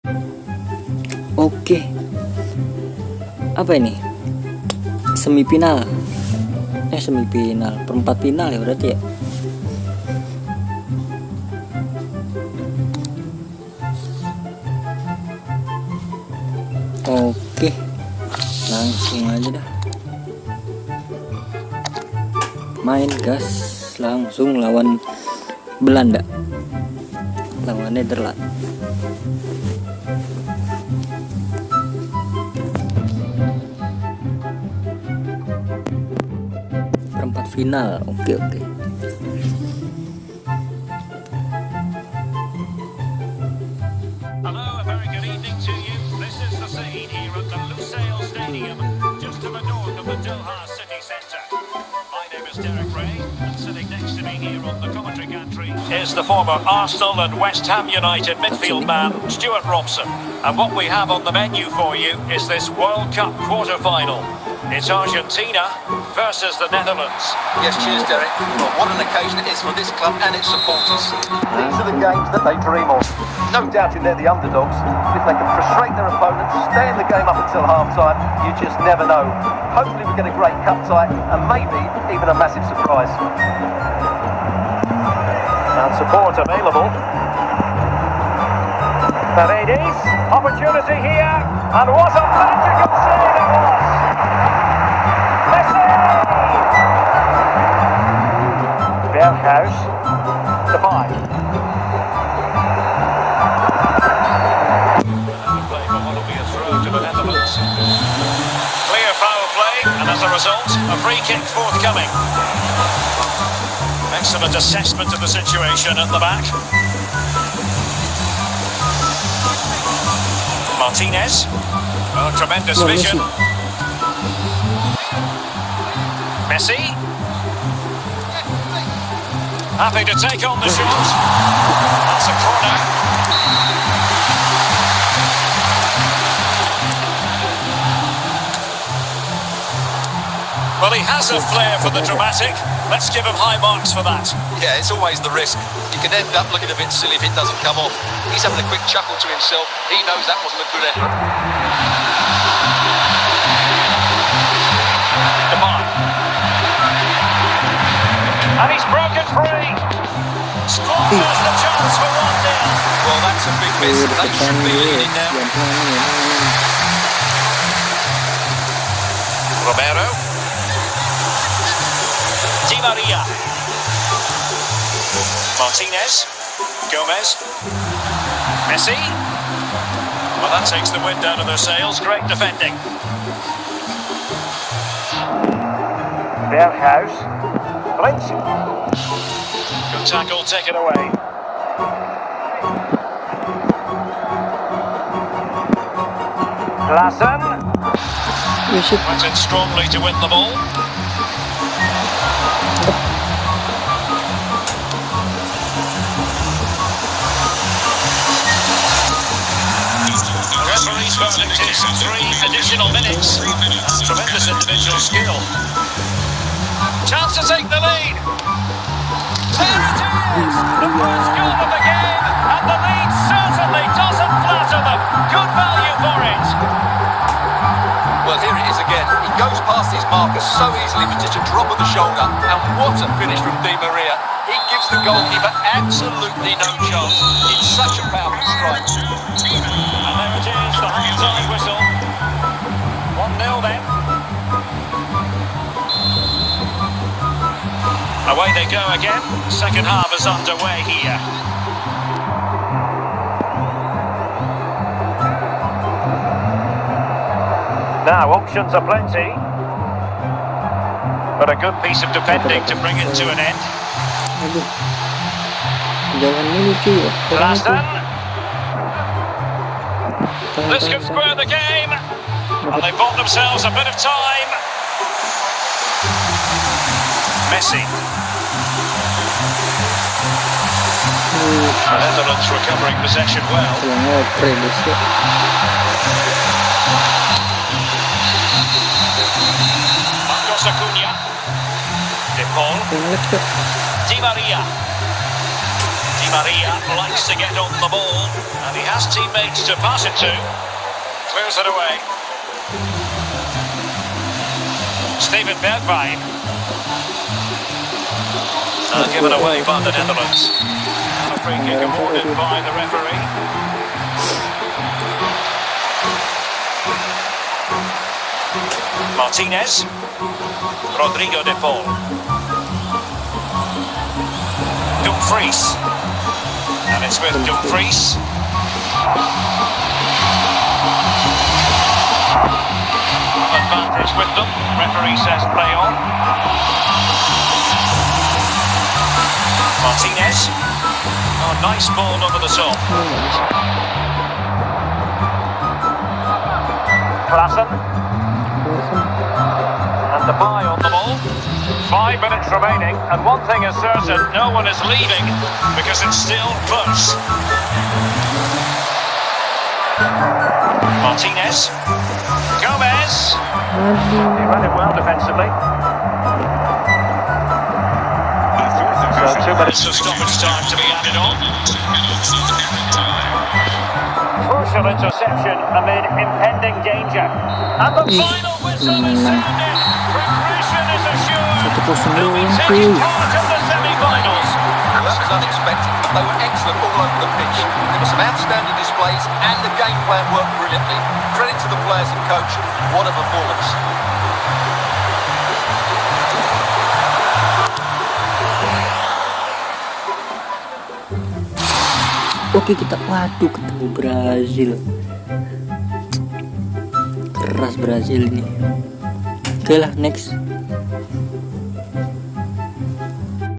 Oke, apa ini? Semifinal, perempat final ya berarti ya. Oke, langsung aja dah. Main gas, langsung lawan Belanda, lawan Nederland. Perempat final, oke. Hello, a very good evening to you. This is the scene here at the Lusail Stadium, just to the north of the Doha city centre. My name is Derek Ray, and sitting next to me here on the commentary gantry is the former Arsenal and West Ham United midfield man, Stuart Robson. And what we have on the menu for you is this World Cup quarter-final. It's Argentina versus the Netherlands. Yes, cheers, Derek. Well, what an occasion it is for this club and its supporters. These are the games that they dream of. No doubting they're the underdogs. If they can frustrate their opponents, stay in the game up until half-time, you just never know. Hopefully we get a great cup tie and maybe even a massive surprise. And support available. Paredes, opportunity here, and what a magical save it was! Messi! Berghuis, Depay. Another play for what will be a throw to the Netherlands. Clear foul play, and as a result, a free kick forthcoming. Excellent assessment of the situation at the back. Martinez. Oh, tremendous vision. Messi. Happy to take on the shot. That's a corner. Well, he has a flair for the dramatic. Let's give him high marks for that. Yeah, it's always the risk. You can end up looking a bit silly if it doesn't come off. He's having a quick chuckle to himself. He knows that wasn't a good effort. Depay. And he's broken free. Squanders the chance for 1-0. Well, that's a big miss. They should be leading now. Romero. Di Maria. Martinez. Gomez. Messi. Well, that takes the wind out of their sails. Great defending. Berghuis. Blitz. Good tackle, take it away. Lassen. Went in strongly to win the ball. The referee's verdict is 3 additional minutes. That's tremendous individual skill. Chance to take the lead. There it is! The first goal of the game, and the lead certainly doesn't flatter them. Good value for it. Well, here it is again. He goes past his marker so easily with just a drop of the shoulder. And what a finish from Di Maria. He gives the goalkeeper absolutely no chance. It's such a powerful strike. And there it is, the half-time whistle. 1-0 then. Away they go again. Second half is underway here. Now, options are plenty. But a good piece of defending to bring it to an end. Jangan mulu cuy. Lassen. This could square the game. And they bought themselves a bit of time. Messi. The Netherlands recovering possession well. Marcos Acuna. De Paul. Di Maria. Di Maria likes to get on the ball, and he has teammates to pass it to. Clears it away. Steven Bergwijn. Given away by the Netherlands. And a free kick awarded by the referee. Martinez. Rodrigo de Paul. Dumfries. And it's with Dumfries. Advantage with them. Referee says play on. Martinez. Oh, nice ball over the top. Klassen. And the bye on the ball. 5 minutes remaining, and one thing is certain, no one is leaving because it's still close. Martinez. Gomez. He ran it well defensively. So 2 minutes of stoppage time to be added on. Crucial interception amid impending danger. And the final whistle is sounded. Progression is assured. They'll be taking part of the semi-finals. Well, that was unexpected, but they were excellent all over the pitch. There were some outstanding displays, and the game plan worked brilliantly. Credit to the players and coach. What a performance. Oke, kita waduh ketemu Brazil. Keras Brazil ini. Oke lah, next.